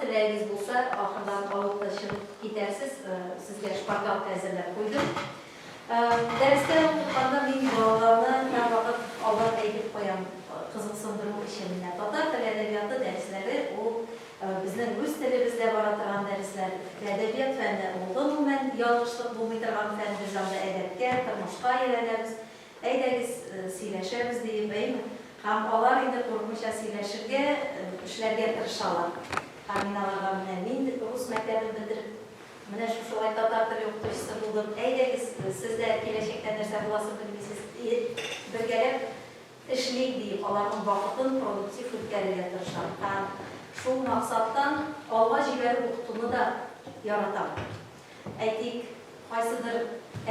Dileriniz bulsa, ahırdan alıp taşınıp gidersiniz, sizge şpartalka hazırlar koydum. Derste okutanda benim bağlarına ne vakit Allah eğitip koyan kızıksındırma işlemine tatar dil edebiyatı dersleri, o bizden rus dilimizde baratıran dersler, edebiyat fenli olduğunu ben yanlışlık bulmaydıran fen düzende edepke, tırmışka ilerleriz, eyderiz, sileşeriz deyip, hem onlar indi kurmuşa sileşirge, işlerge tırışalar. Aminalarga min Rus məktəbini bitirib, mənə şolay tatar dili oxutuşusu buldum. Eyləgiz, siz də kiləşəkdə нәрsə bulasın bilmişsiniz, bir gəlib işləyik deyib, onların vaxtın produktiv ülkələrə tırışar. Şu maqsaddan Allah jibəri oxutunu da yaratan. Aytik, qaysıdır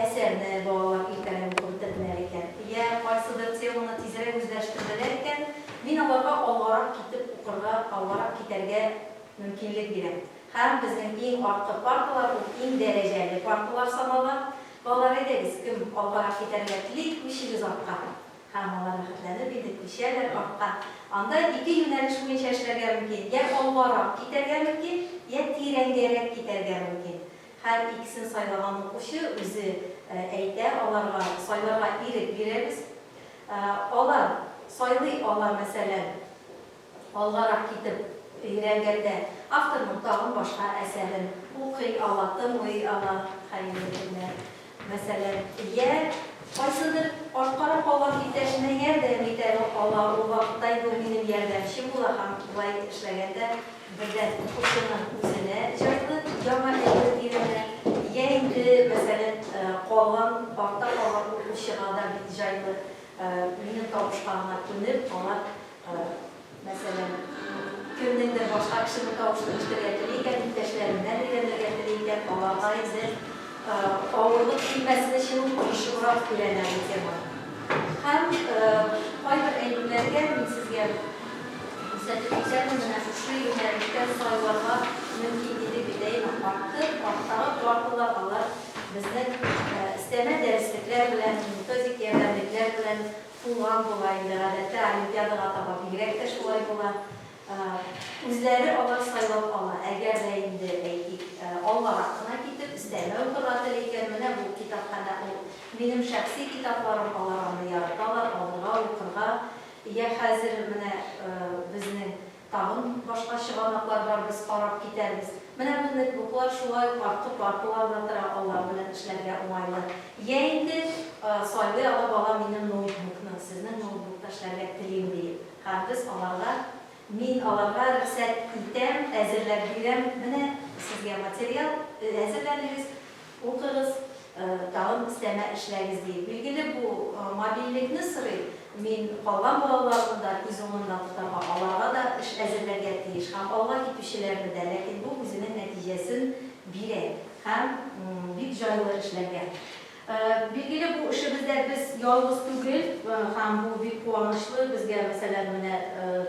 əsərini bağlar ilkələn oxudu dedilər ya qaysıdır temunu tezrək üzləşdirdilərkən, min onlara kitib oxurğa, onlara kitərgə mümkünlük verir. Hem bizim en artqı partılar, en dereceli partılar sanalar. Bağlar ederiz ki, olarak yeterlilik işimiz artqa. Hem onlara xətlərini bildik, işlerler artqa. Anda iki yöneliş bu işlerge mümkün. Ya olarak giderge mümkün, ya tirengərək giderge mümkün. Her ikisini sayılan oxuşu özü eydə, onlara sayılara irib veririz. Onlar, sayılı onlar məsələn, olarak gidip İrəngəldə avtorun dağın başqa əsərin oxuy alatım, məsələn, yer qaysıdır, artqaraq olan itəşinə yerdən itəli Allah, o vaxtdaydı benim yerdəmişim, bu da xam bulay işləgəndə birdən oxuşunun üzünə icaydı, yama əyrə yeyindi, məsələn, qoğan, artda qoğan oxuşuğada icaydı, benim qavuşqağına dönüb, onlar, məsələn, Kümdündə başqa kişinin qavuşturmuşdur gətirirkən, müddəşlərindən gətirirkən, Allah'a izin, ağırlıq bilməsini şimdi konuşuraq bilənəli tema. Həm fayda elimlərə minsiz gəlib, müstətiqsəl mənəşuşu yönəlikdən sayılarına mümkün edib edəyim artdağı qartılar alır. Bizdən istəmə dərsliklər bilən, mütəzik yerlərliklər bilən pullan bulayındır, ədətdə olimpiyadığa taba bilirək də şulay bulan. Üzləri Allah sayılıb Allah, əgər də indi Allah haqqına gidib, istəmə oxuratılıyken, mənə bu kitabxana, benim şəxsi kitablarım Allah'ını yaradarlar, aldığa, oxurğa, ya həzir mənə bizinin tağın başqa şıqanaqlar var, biz qarab gidərimiz. Mənə bunun buqlar şulay partılardır, Allah bilən işlərə umaylı. Ya indi sayılı Allah bala benim notebook'unu, sizin notebook'da işlərə diliyim deyib. Biz Allah'a min alarga rəqsət itəm, əzirlər biləm, mənə sizgə material əzirləriniz, oxuruz, dağın istəmə işləriz deyib. Bilgili bu mobillikni sırı, min qalan bağlarında, üzümündə tutama, Allah'a da iş əzirlərgə deyiş, həm Allah gitmişilərini də, ləkin bu üzünün nəticəsin birə, həm bir cayılır işlərgə. Bilgili bu işimizdə biz yalnız tügül, hem bu bir kuanışlı, bizge mesela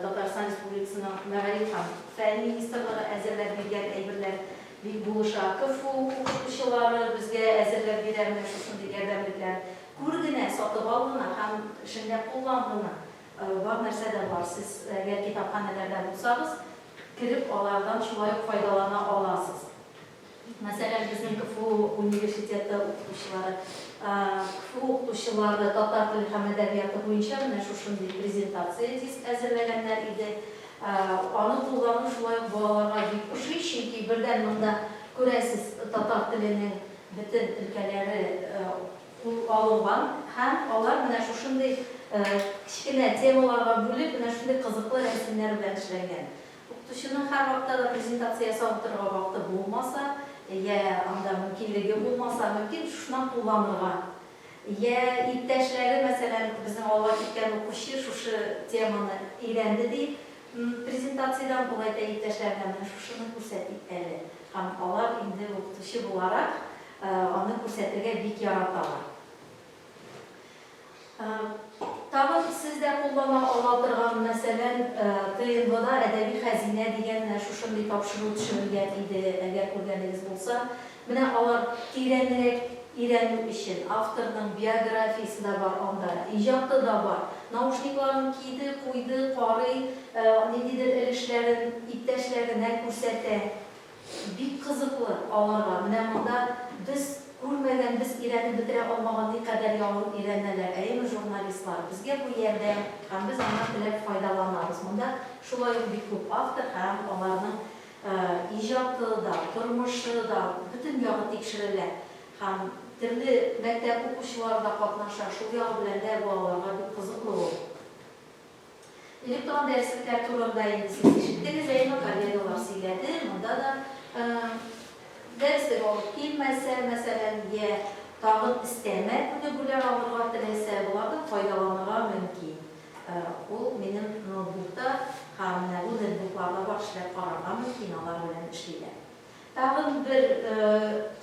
Tatarstan Respublikası'nın Məğarib Fəal Ministerları əzirlər bilgən eybirlər bir buluşa, KFU hukukçuları bizge əzirlər bilən məşuşun digərdəmliklər, kurgine satıp aldığına, hem işinde kullandığına var nəsə də var. Siz əgər kitabxanelərdə bulsanız, kirib onlardan şulayıb faydalana alasınız. Mesela bizim KFU Üniversiteti okutuşları, KFU okutuşları Tatar dili hem edebiyatı boyunca şuşunday prezentasiya disk əzirləyənlər idi. Onu kullanmış olayıq bağlarına bir çünki birdən bunda görəsiz Tatar dilinin bütün ülkeleri alınған, hem onlar şuşunday kiçikine temalarga bölüp şunday kızıqlı rəsmlər bilan işləngan. Okutuşunun her vaxtda da prezentasiya sağıtırğa vaxtı bulmasa, ya anda mümkünlüğü bulmasa mümkün şundan kullanırlar. Ya iptəşləri mesela bizim Allah gitken okuşu şuşu temanı iləndi deyip prezentasiyadan dolayı da iptəşlərdən şuşunu göstərdik əli. Hem onlar indi okutuşu bularak onu göstərdirgə bik yaratarlar. Tabii sizdə kullanan oladırğan məsələn TNV-da ədəbi xəzinə deyən şuşunday tapşırıq düşünülgən idi, əgər görgəniniz olsa. Mənə onlar tirənərək İrənim işin, avtorun biyografiyası da var onda, icabda da var. Naушникларын kiydi, qo'ydi, qarый, nididir ilişlerin, iптәшләренә күрсәтә. Бик кызыклы аларга. Менә монда без күрмәгән, без өйрәнеп бетерә алмаган никадәр яңгыр өйрәнәләр. Әйме журналистлар, безгә бу ярдәм һәм без аннан теләп файдаланабыз. Монда шулай ук бик күп автор һәм аларның иҗаты да, тормышы да бөтен ягы тикшерелә. Һәм төрле мәктәп укучылары да катнаша. Шул ягы белән дә балаларга бик кызыклы ул. Электрон дәреслектәр турында инде сез ишеттегез, әйме коллегалар сөйләде. Монда да дәреслек алып килмәсә, мәсәлән, я тагын истәмә күне бүләк алырга теләсә, булардан файдаланырга мөмкин. Ул минем ноутбукта һәм менә бу ноутбукларда бар эшләп карарга мөмкин, алар белән эшлиләр. Тагын бер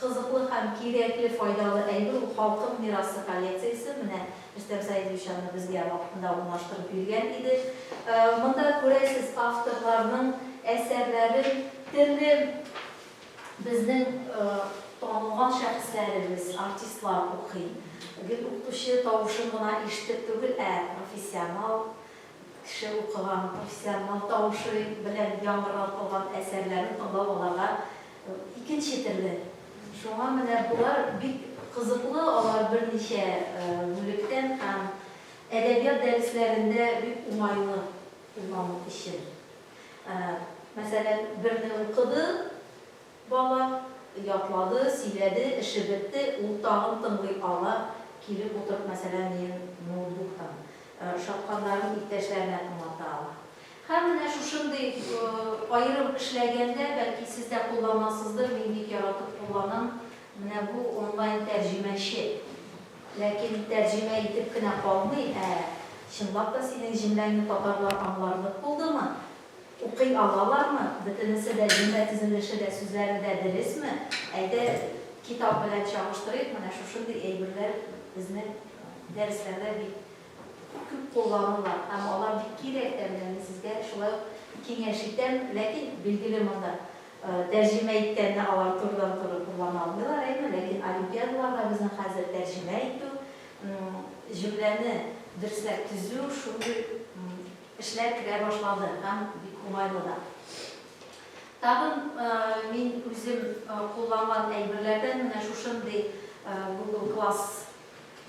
кызыклы һәм кирәкле, файдалы әйбер ул халкым мирасы коллекциясе. Менә Рөстәм Сәйдович аны безгә вакытында урнаштырып биргән иде. Монда күрәсез авторларның әсәрләрен төрле безнең танылган шәхесләребез, артистлар укый. Гел укучы тавышын гына ишетеп түгел, профессионал кеше укыган, профессионал тавышы белән яңгыратылган әсәрләрне тыңлап аларга икенче төрле. Шуңа менә булар бик кызыклы, алар берничә бүлектән һәм әдәбият дәресләрендә бик уңайлы куллану өчен. Мәсәлән, берне укыды, бала ятлады, сөйләде, эше бетте, ул тагын тыңлый ала, килеп утырып, мәсәлән, ноутбуктан шатканнарын иптәшләренә аңлата ала. Һәм менә шушындый айырым эшләгәндә, бәлки сез дә кулланасыздыр, мин бик яратып кулланам. Менә бу онлайн тәрҗемәче. Ләкин тәрҗемә итеп кенә калмый, чынлап та синең җөмләңне татарлар аңларлык булдымы? Укый алалармы? Бөтенесе дә җөмлә төзелеше дә, сүзләре дә дөресме? Әйдә, китап белән чагыштырыйк, менә шушындый әйберләр безнең дәресләрдә бик күп кулланылар. Һәм алар бик кирәк тә, менә сезгә шулай киңәш итәм, ләкин билгеле монда тәрҗемә иткәндә алар турыдан-туры куллана алмыйлар, ләкин олимпиадаларда безнең хәзер тәрҗемә итү, җөмләне дөресрәк төзү, шундый эшләр керә башлады һәм бик уңайлы да. Тагын мин үзем кулланган әйберләрдән менә шушындый Google Class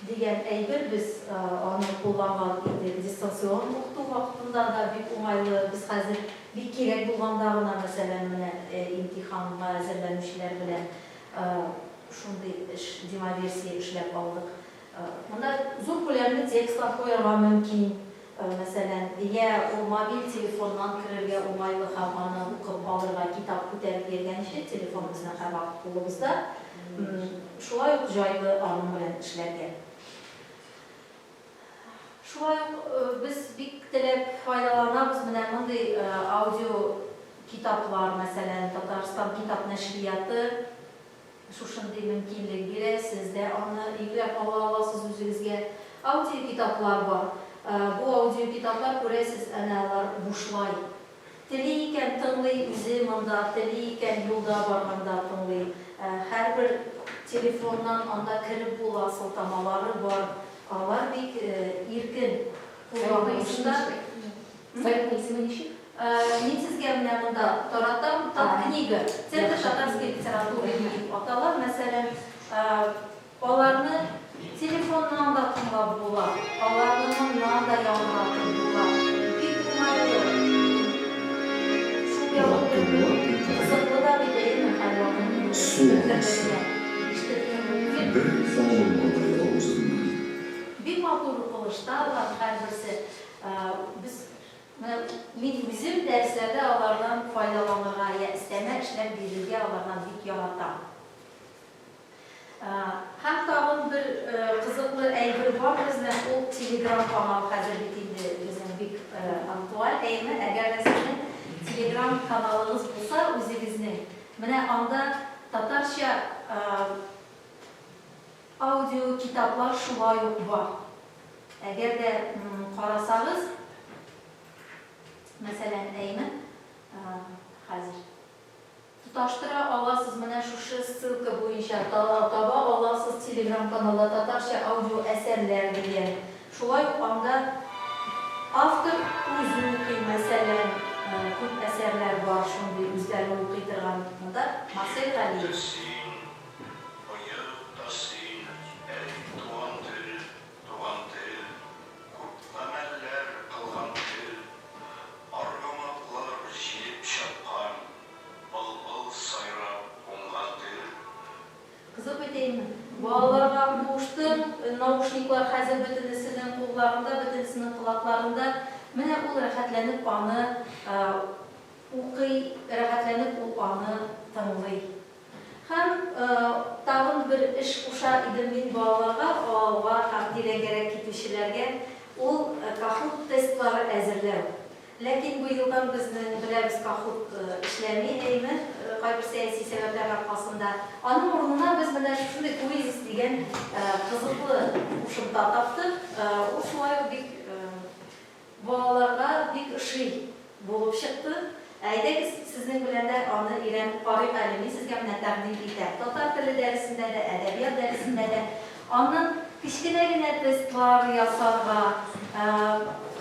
дигән әйбер, без аны кулланган иде дистанцион укыту вакытында да бик уңайлы. Без хәзер бик кирәк булганда гына, мәсәлән, менә имтиханга әзерләнүчеләр белән шундый демоверсия эшләп алдык. Монда зур күләмле текстлар куярга мөмкин. Мәсәлән, я мобиль телефоннан керергә уңайлы һәм аны укып алырга, китап күтәреп йөргәнче телефон безнең һәр кулыбызда. Шулай ук җайлы аның белән эшләргә. Шулай ук без бик теләп файдаланабыз менә мондый аудио китаплар, мәсәлән, Татарстан китап нәшрияты шушындый мөмкинлек бирә, сез дә аны йөкләп ала аласыз үзегезгә. Аудио китаплар бар. Бу аудио китаплар күрәсез, алар бушлай. Тели икән тыңлый, үзе монда, тели икән юлда барганда тыңлый. Һәрбер телефоннан анда киреп була, сылтамалары бар. Алар бик иркен кулланылышында. Сайтның исеме ничек? Мин сезгә менә монда таратам, книга. Центр татарской литературы дип атала. Мәсәлән, аларны телефоннан да тыңлап була, аларныңнан да яңгыратып була. Бик уңайлы. Шул ягы кызыклы да бит әйме һәр вакыт. Бик матур укылышта алар һәрберсе. Мин үзем дәресләрдә алардан файдаланырга, я истәмә эшләп бирергә алардан бик яратам. Һәм тагын бер кызыклы әйбер бар безнең, ул Telegram канал хәзер бит инде безнең бик актуаль. Әйме, әгәр сезнең Telegram каналыгыз булса, үзегезнең, менә анда татарча аудио китаплар шулай ук бар. Әгәр дә карасагыз, мәсәлән, әйме, хәзер туташтыра аласыз, менә шушы ссылка буенча таба аласыз Telegram каналда татарча аудио әсәрләр дигән. Шулай ук анда Автор o'zi o'qiy, masalan, ko'p asarlar bor, shunday o'zlari o'qiydigan. Bunda Masel G'aliyev. Kızık öteyim. Bağlarga boştum, naушниклар hazır bütünüsünün kullarında, bütünüsünün kulaklarında. Mene ol rahatlanıp anı okuy, rahatlanıp ol anı tanılay. Hem tağın bir iş uşa idim min bağlarga, ağalığa, takdire gerek kitişilerge ol kahut testları hazırlar. Lakin bu yıldan bizning bilamiz kahut işlemi eymi, qaybir siyasi sebepler arqasında. Anın ornuna biz mana shunday poezis degan qiziqli qo'shimcha topdik. U shulay bek bolalarga bek ishli bo'lib chiqdi. Aydak sizning bilan da uni o'rganib qarayib alimi sizga mana taqdim etadi. Tatar tili darsida da, adabiyot darsida da onun kichkinagina testlar yasarga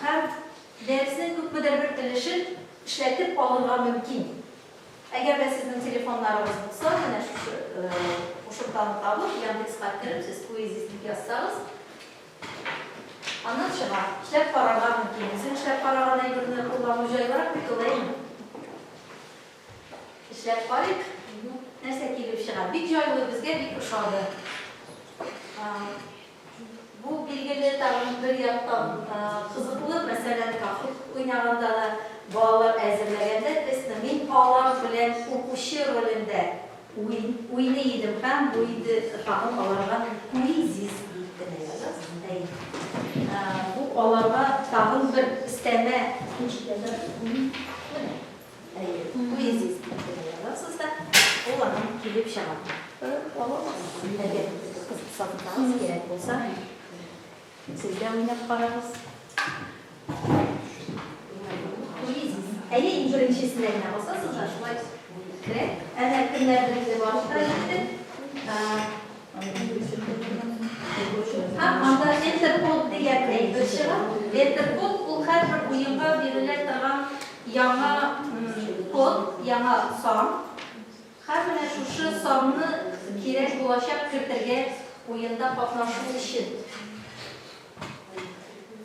ham dersning ko'pmidar bir tilishini ishlatib olishga mumkin. Eğer de sizin telefonlarınız olsa, yine şuradan tablo, Yandex Kart'ı siz poezislik yazsanız, anlatışıma, işlep paralar mümkün. Sizin işlep paralarına birini kullanıcı olarak bir dolayım. İşlep parayı, neyse ki bir şey. Bir joylu bizge bir kuşadı. Bu bilgileri tabii bir yaptan kızıklı, mesela kahve oynağında da bağlar hazırlayanda min ağlar bilen okuşı rolünde oynaydım. Ben bu idi tahmin alargan poezis deyip bu alarga tahmin bir isteme poezis siz de olanın kilip şahat. Eğer satınız gerek olsa siz de oynayıp kararız. Eğer birincisine ne olsa sızlaşmayız. Ana kimlerden de başta gitti. Anda Interpol diye bir şey var. Interpol bu her bir oyunga verilen taran yana kod, yana son. Her bir şu sonunu kirek bulaşıp kırtırge oyunda patlaştığı için.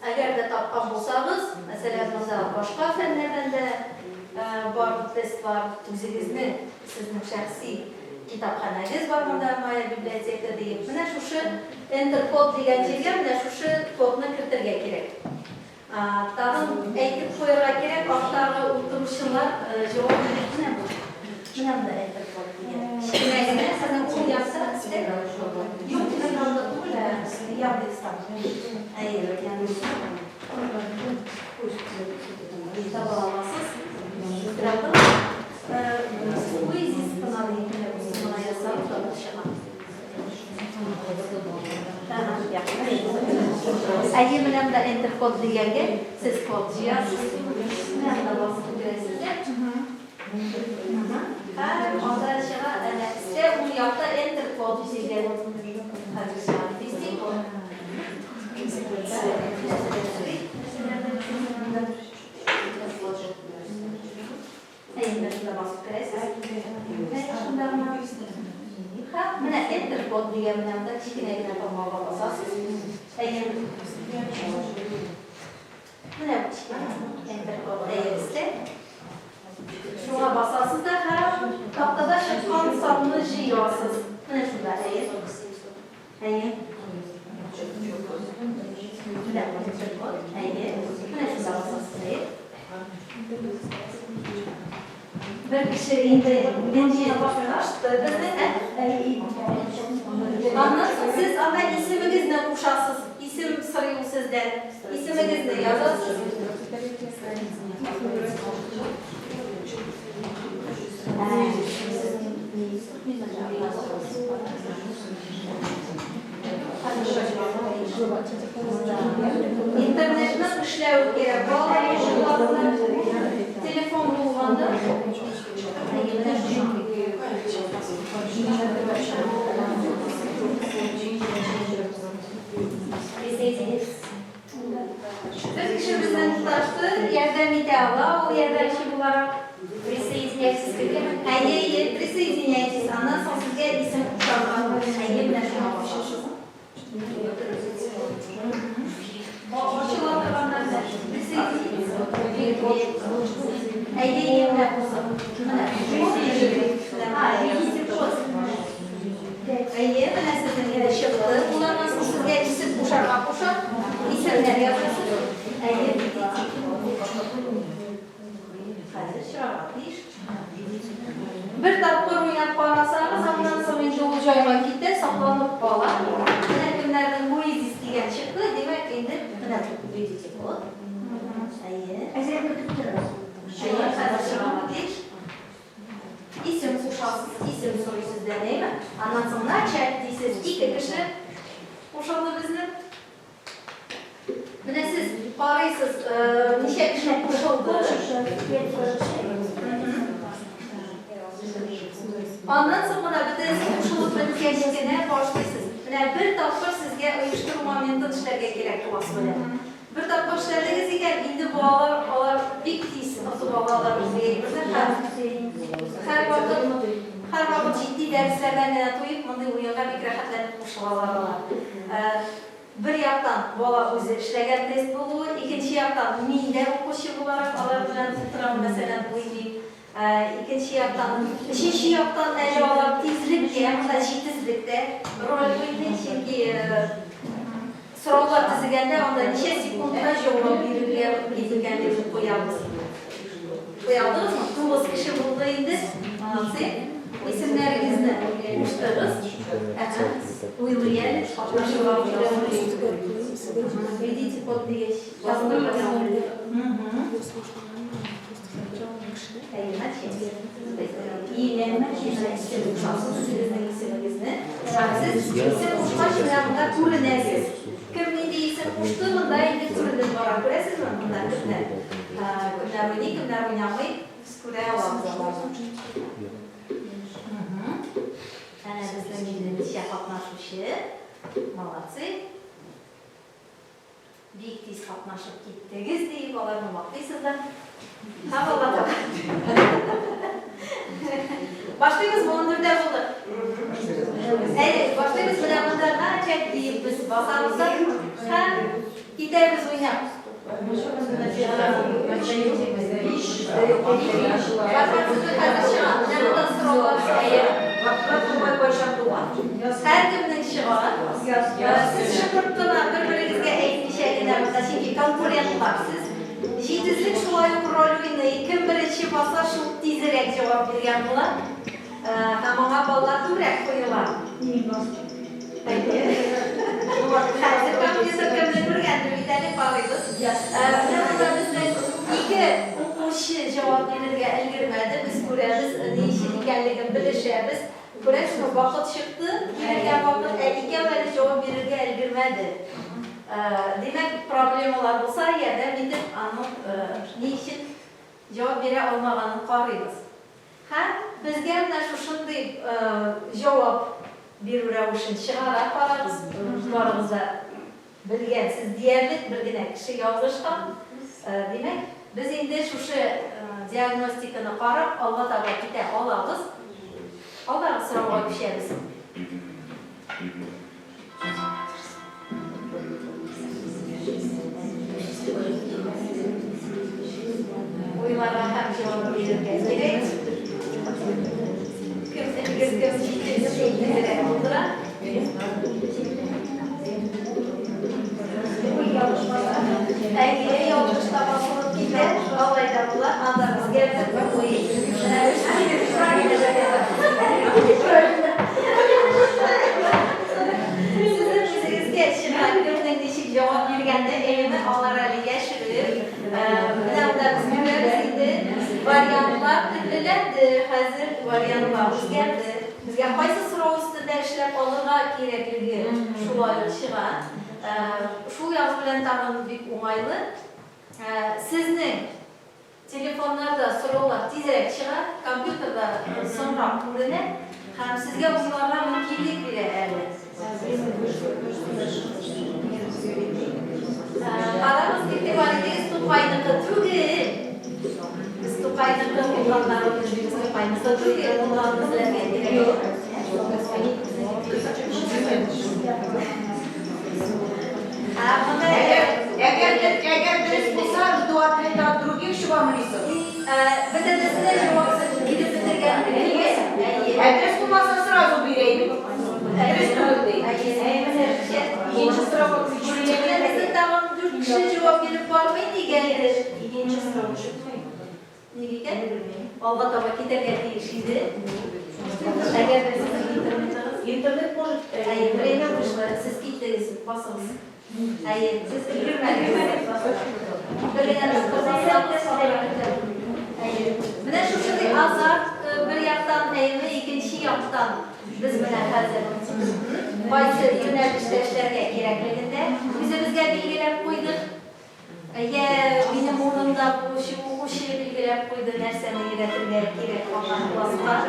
Eğer de tapkan olsanız, mesela başka fenlerden de var test var, o'zingizni sizning shaxsiy kitobxonangiz var, bunda Maya biblioteka deyip, mana shu Interkod degan yerga mana shu kodni kiritirga kerak. Tag'in aytib qo'yarga kerak, ortog'i o'tirishlar javob berishni mana bunda Interkod degan. Shunagina sizning qo'lyapsa, istak yo'q, ekranda to'la Yandexdan. Kitap alamazsınız. Bırakın. Bu izin kanalı buna yazalım da dışarı. Eğer benim de Interkod diyenge siz kodcuya ben de basıp göresizler. Ondan aşağı size bu yapta Interkod diyeceğim. Mana Interkod deganimda kichkinagina tomog'a bosasiz. Mana bu Interkod deyilsa, shunga bosasiz da har taqtada chiqqan sonni yozasiz. Mana shunda bir kishi endi menga boshqarishdi. Siz avval ismingizni qo'shasiz. Ism siri sizdan. Ismingizni yozasiz. İnternetni ishlash kerak. Telefon bo'lganda bir kishi bizdan isim kuşanlar. Ayımla şuna başlasın. Açılan kalanlar Ayımla kuşan. Ayı sizin de şıkkı. Bunlar nasıl sizge isim kuşanma kuşan? İsimler yazıyorsunuz. Ayı hazır şuraya bir. Bir tapır oynayıp parasanız ondan sonra indi o joyga gitti, saklanıp kalar. Yine kimlerden bu iz isteyen çıktı, demek indi buna büyüyecek o. Ayı. Ayı hazır şuraya bir. İsim kuşaksız, isim soruysuz deneyim. Ondan sonra çektiyseniz iki kişi kuşalı bizim. Buna siz parayısız nişe kişi kuşaldı. Ondan sonra bir de kuşalık geçtiğine başlıyorsunuz. Bir tapır sizge uyuşturucu momentin işlerge gerek olası böyle. Bir tapır işlerge ziker indi bağlar biktiysin. O bağlar bizge her vakit ciddi derslerden gelen toyup mındı uyuyorlar bir rahatlanıp kuşalılar. Bir yaktan bola o'zi ishlagan test bo'lur, ikkinchi yaktan mingda o'qishi bo'larak ular bilan tuturam masalan o'ylayib, ikkinchi yaktan, uchinchi yaktan javob tezlikda, hamda tezlikda rol o'ynaydi, chunki so'rovlar tuzilganda unda necha sekundda javob berilgan deb qo'yamiz. Qo'yadingizmi? 9 kishi bo'ldi endi. İsimlerinizni qo'shtirib, o'ylaylik, Видите, код дегеш. Siz qo'shmash bilan bunda ko'rinasiz. Kimning isim qo'shtirganda endi ko'rinib bora ko'rasizmi? Bunda kimlar o'ynamay ko'ra olamiz. Bizning ishga qatnashuvchi, молодцы. Büyük tez qatnashib ketdingiz deyib olarmoqdaysizlar. Havola. Başlaymiz bunlarda bo'ldi. Başlaymiz bilan bunlardan chek deyib biz bosamizda ham ketamiz o'ynab. Her kimning ishi bor. Siz shug'ullanib bir-biringizga aytishayliklar, chunki konkurentlarsiz. Jiddilik shulay rol o'ynaydi. Kim birinchi bo'lsa, shu tezroq javob bergan bo'ladi. Hamma bolalar to'g'ri qo'yiladi. Hozir kompyuter kimni ko'rganda bitalik bog'laymiz. Bizning ikki o'quvchi javob berishga ulgurmadi. Biz ko'ramiz, ne ish ekanligini bilishamiz. Ko'rasizmi, vaqt chiqdi, berilgan vaqt ikkalari javob berishga ulgurmadi. Demak, problemalar bo'lsa, yordam etib, aniq ne uchun javob bera olmaganini qaraymiz. Bizga mana shunday javob beruvchi shiorlar qaramiz. Borimizda bilgansiz deyarli birgina kishi yozishgan. Demak, biz endi shu diagnostikani qarab, Alloh taolo keta olamiz. Alloh so'rovga tushamiz. O'yinlarga ham javob berishga kerak. Eğer yolculukta basılıp gider, olayda bular, anlarımız gelip koyayım. Sizin bizimizge şirketlerden değişik cevap vergende evime alaraliga şirir. Bundan biz görürüz varyantlar türlülerdi. Hazır varyantlarımız geldi. Bizge qaysi so'rov ustida ishlab olishga kerakligi shulay chiqadi. Shu yoz bilan tag'in bek o'ng'ayli. Sizning telefonlarda so'rovlar tezroq chiqadi, kompyuterda so'ngroq ko'rinadi. Ham sizga o'zingizga mumkinlik beradi. Qaramiz, e'tiboringiz To'qayniqi tugil. Biz To'qayniqi o'g'lonlarimiz To'qayniqi tugil, o'g'lonlarga kerak. Eğer dürüst olsa, dua etmeden других, şu var mı lise? Bitirmesine cevap gidip bitirgen Dürüst olmazsa sırası bireyim. Dürüst değil. İkinci sıra bakıyor. Mesela tamam 4 kişi cevap gelip varmayın diye gelir. İkinci sıra çıkmayın. Ne diyeceğim? Allah tabi ki de geldiği şeydi. Eğer de siz İnternet может. hayır, buraya yapmışlar. Siz gittiniz, basınız. Hayır, siz girmediniz. Böyle yapmışlar. Hayır. Buna şu şimdi azar bir yaktan evli, ikinci yaktan biz buna hazır. Bazı yönelişlerine gerekliğinde bizimizge bilgiler koyduk. Ya benim oğlumda bu şey bilgiler koydu, nerseni üretimler gerek olan vasıflar.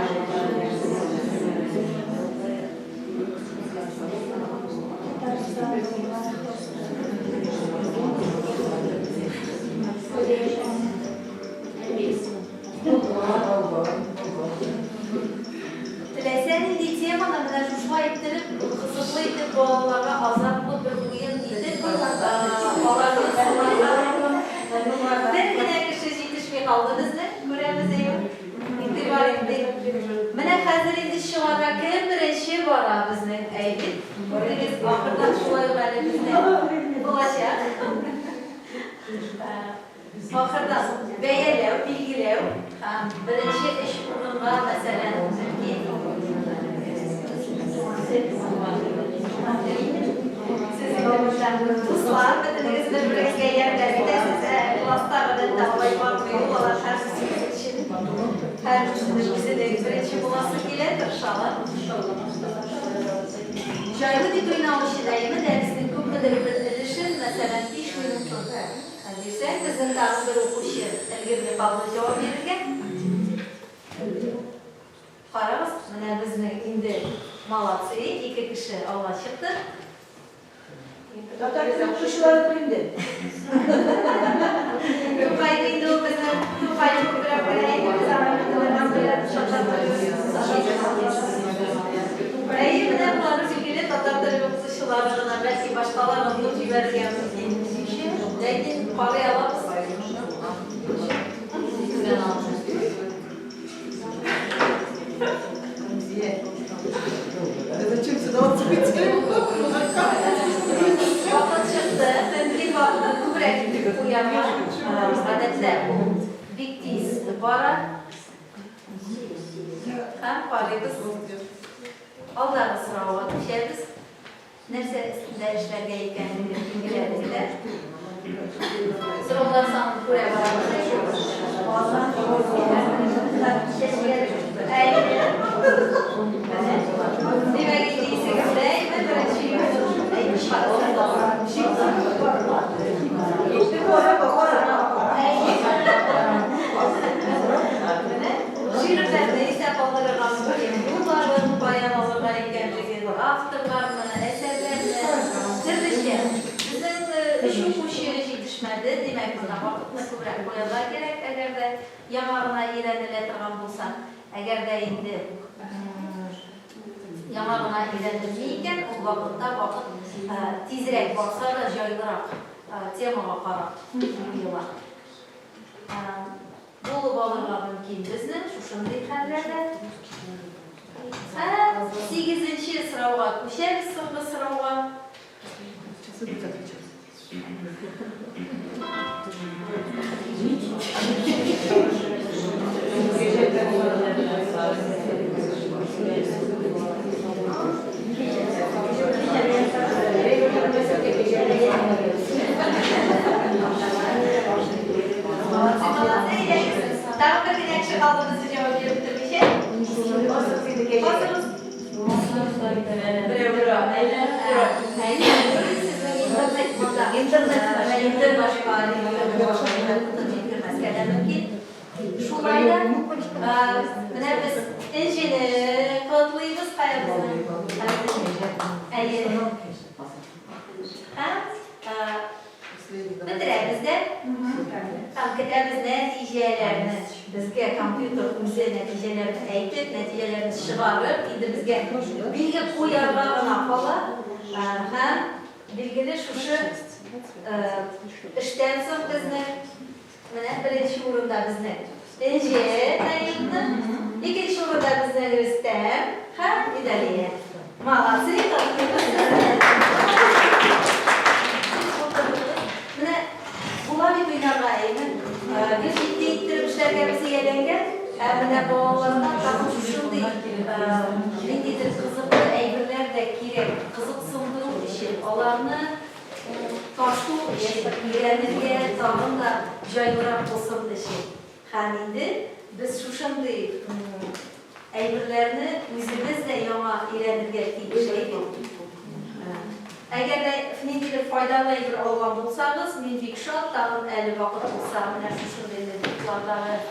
Sen diyeceğim ana ben şu ettirip kısıtlıydı doğallara azaplı bir uyum idi. Ben yine kişi yetişmeye kaldınız ne? Göremize yok. İntibar ettik. Mene hazır indi şu ara kim birinci var bizden eğitim. Biz ahırdan şulay böyle bizden ulaşa. Ahırdan beğeniyor, bilgiliyor. Birinci iş kurumda mesela Ruslar, bütünüz birbirine yerlerinde klaslarının davayı var mı olan her için her bize de birinci bulası gelir inşallah. Jaylı bir duyun alışıdayımı dersinin köpüde bir edişin mesela iş uyumsun. Sen bizim daha bir okuşu elgirli kaldı cevap verirken Paramız, bizning indi malatsi, 2 kişi Allah çıktı. Tatar tilini kuşuları koyundu. Tufayda indi o bizim, tufayda ko'proq qaraydi, zamonlardan beri Ayı bilan bularni bilgili tatar tili o'qituvchilarini balki boshqalarni o'qib yuborganmiz. Lekin qoray olamiz. Zачем сюда вот Vaqt chiqdi, ben bir vaqtda ko'proq qo'yaman. Odatda biktis bora. Ham qoraymiz. Oldagi so'rovga tushamiz. Narsa ustida ishlarga ekanligini bilgilaringizda. So'rovlar sonini ko'ra boramiz. Demek ki iyisizde ben birinci Şiirlerde ise onlara rastlayın. Bunların bayan olurlar ikenliği, afterlarını, eserlerini, zirvişken. Bizim şu şiiri yetişmedi. Demek buna vakitini kıvrak koyarlar gerek. Eğer de yamarına iğreniletirgan bulsan, eğer de indi yamarına iğrenilmeyken o vakitte vakit tezrek varsa da joylarak temaga qarab yo'la. Bo'lib olirlar mumkin bizni shunday hollarda. 8-chi so'rovga ko'chamiz, so'nggi so'rovga. Daha bir dilekçe kaldığınızı cevap verip bir şey. Basınız. İnternet başka Şulayda biz injini kodlayımız kayabızın. Bitirimizde kalkıda biz neticelerimiz bizga kompyuter o'zi natijalarini aytib, natijalarini chiqarib, endi bizga bilgi qo'yarg'ana qolib, ham belgili shu ishdan so'ng bizni mana birinchi o'rinda bizni Enje tayinladi, ikkinchi o'rinda bizni Rustam, ham Idaliya. Молодцы, mana bular deb o'ylarga aynan biz bitta ittirib ishlarga biz egalangan, mana bolalarga tag'in shunday nimadir qiziqli ayyorlarda kerak, qiziq sindiruv ishi, ularni toshqu ishi, yerlarga tag'in da joylab qo'ysin ishi. Ham endi biz shunday ayyorlarni o'zimizda yangi e'longa tegishlaylik. Agarda menga foydali bir olgan bo'lsangiz, men Bikshot tag'in hali vaqt bo'lsa, mana shunday mavzulardagi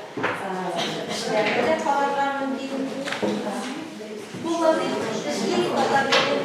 ishlarga qarorga mumkin. Bularning ishlik odamlarning